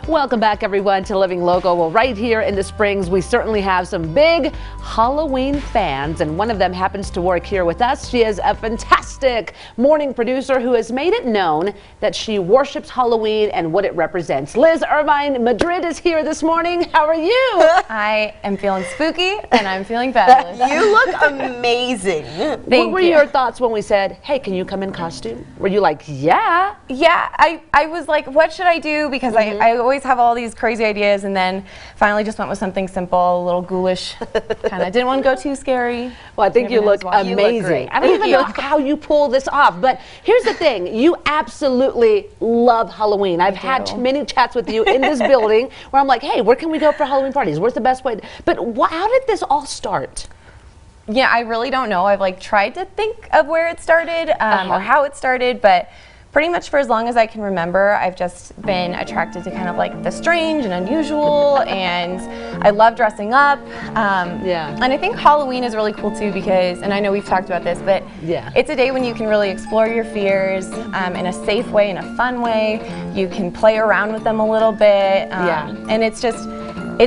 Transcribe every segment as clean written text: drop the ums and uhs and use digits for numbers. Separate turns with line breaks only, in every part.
Welcome back, everyone, to Living Local. Well, right here in the Springs, we certainly have some big Halloween fans, and one of them happens to work here with us. She is a fantastic morning producer who has made it known that she worships Halloween and what it represents. Liz Irvine Madrid is here this morning. How are you?
I am feeling spooky, and I'm feeling fabulous.
You look amazing.
What were your thoughts when we said, hey, can you come in costume? Were you like, yeah?
Yeah, I was like, what should I do? Because I always have all these crazy ideas, and then finally just went with something simple, a little ghoulish, kind of didn't want to go too scary.
Well, I think you look amazing. I don't even know how you pull this off, but here's the thing. You absolutely love Halloween. I've had many chats with you in this building where I'm like, hey, where can we go for Halloween parties? Where's the best way? But how did this all start?
Yeah, I really don't know. I've like tried to think of where it started or how it started, but pretty much for as long as I can remember, I've just been attracted to kind of like the strange and unusual, and I love dressing up. And I think Halloween is really cool too because, and I know we've talked about this, but it's a day when you can really explore your fears in a safe way, in a fun way. You can play around with them a little bit, and it's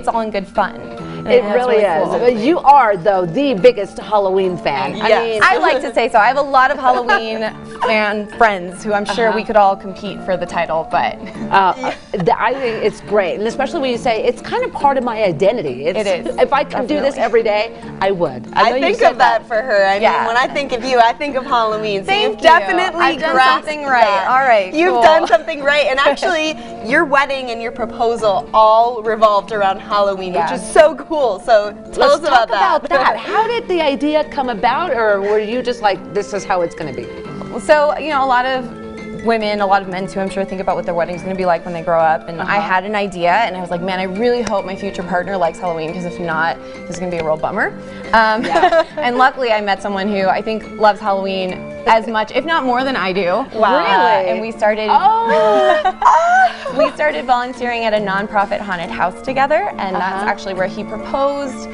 all in good fun.
It really is. Cool. You are, though, the biggest Halloween fan.
Yes. I like to say so. I have a lot of Halloween fan friends who I'm sure we could all compete for the title, but
I think it's great, and especially when you say it's kind of part of my identity.
It is.
If I could do this every day, I would.
I think of that for her. I mean, when I think of you, I think of Halloween. So you've definitely
I've done something right. All right.
You've done something right, and actually, your wedding and your proposal all revolved around Halloween, which is so cool. So tell us about that.
How did the idea come about, or were you just like, this is how it's going to be?
Well, so, you know, a lot of women, a lot of men too, I'm sure, think about what their wedding's going to be like when they grow up. And I had an idea, and I was like, man, I really hope my future partner likes Halloween, because if not, this is going to be a real bummer. And luckily, I met someone who I think loves Halloween as much, if not more than I do.
Wow. Really?
And we started we started volunteering at a nonprofit haunted house together, and that's actually where he proposed.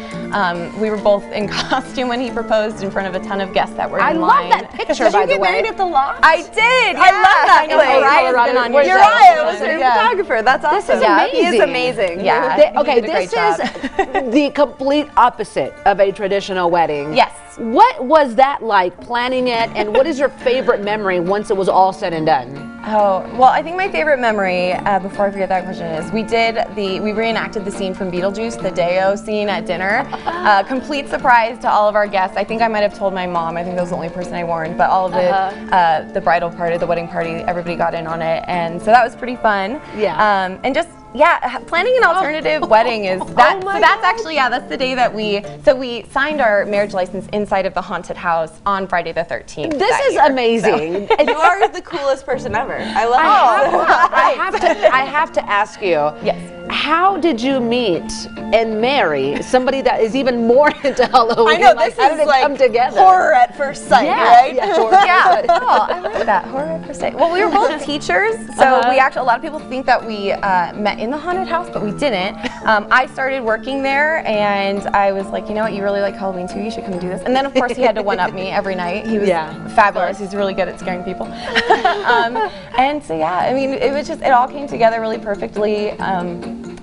We were both in costume when he proposed in front of a ton of guests that were in line.
I love that picture, by the way. Did you get married
at the Lodge?
I did.
I love that place.
Uriah
was your photographer. That's awesome.
This is amazing.
He is amazing.
Yeah.
Okay, this is the complete opposite of a traditional wedding.
Yes.
What was that like, planning it, and what is your favorite memory once it was all said and done?
Oh, well, I think my favorite memory, before I forget that question, is we reenacted the scene from Beetlejuice, the Deo scene at dinner. Complete surprise to all of our guests. I think I might have told my mom. I think that was the only person I warned, but all of the bridal party, the wedding party, everybody got in on it, and so that was pretty fun.
Yeah.
And just planning an alternative wedding is that. So that's actually that's the day that we signed our marriage license inside of the haunted house on Friday the 13th.
This is amazing.
And you are the coolest person ever. I love
I have to ask you.
Yes.
How did you meet and marry somebody that is even more into Halloween?
I know, this
how did
is
it
like
come together?
Horror at first sight, right?
Yeah, horror at first sight.
Oh, I like that. Horror at first sight. Well, we were both teachers, so we actually, a lot of people think that we met in the haunted house, but we didn't. I started working there, and I was like, you know what, you really like Halloween too, you should come and do this. And then, of course, he had to one-up me every night. He was fabulous. He's really good at scaring people. And so, I mean, it all came together really perfectly.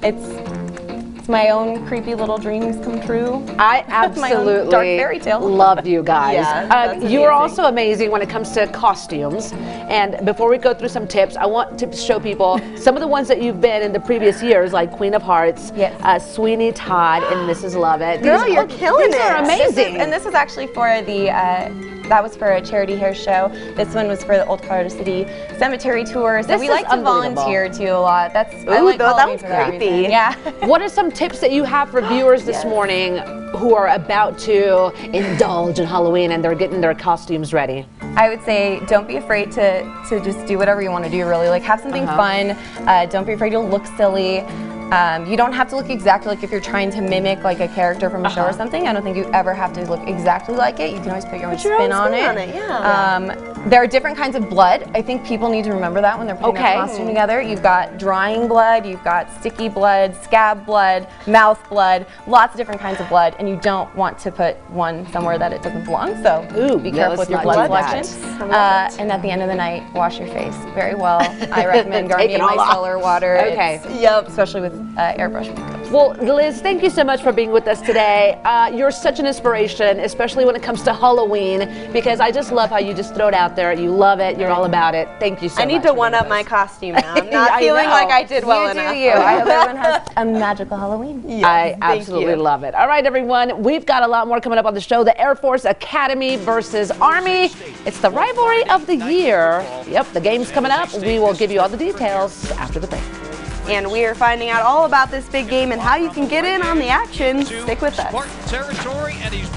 It's my own creepy little dreams come true.
I absolutely
dark fairy tale.
love you guys.
Yeah,
you are also amazing when it comes to costumes. And before we go through some tips, I want to show people some of the ones that you've been in the previous years, like Queen of Hearts, Sweeney Todd, and Mrs. Lovett.
Girl, you're killing it.
These are amazing.
This was actually for the that was for a charity hair show. This one was for the Old Colorado City Cemetery tour. So we like to volunteer too a lot. I like
that was creepy.
Yeah.
What are some tips that you have for viewers this morning who are about to indulge in Halloween and they're getting their costumes ready?
I would say don't be afraid to just do whatever you want to do, really. Like, have something fun. Don't be afraid to look silly. You don't have to look exactly like if you're trying to mimic like a character from a show or something. I don't think you ever have to look exactly like it. You can always put your own spin on it. There are different kinds of blood. I think people need to remember that when they're putting their costume together. You've got drying blood, you've got sticky blood, scab blood, mouth blood, lots of different kinds of blood, and you don't want to put one somewhere that it doesn't belong, so be careful with your blood collection. And at the end of the night, wash your face very well. I recommend Garnier Micellar water. Especially with airbrush makeup.
Well, Liz, thank you so much for being with us today. You're such an inspiration, especially when it comes to Halloween, because I just love how you just throw it out there. You love it. You're all about it. Thank you so much.
I need to one-up my costume now. I'm not feeling like I did well enough.
I hope everyone has a magical Halloween.
Yes, I absolutely love it. All right, everyone. We've got a lot more coming up on the show. The Air Force Academy versus Army. It's the rivalry of the year. Yep, the game's coming up. We will give you all the details after the break.
And we are finding out all about this big game and how you can get in on the action. Stick with us.
Spartan territory, and he's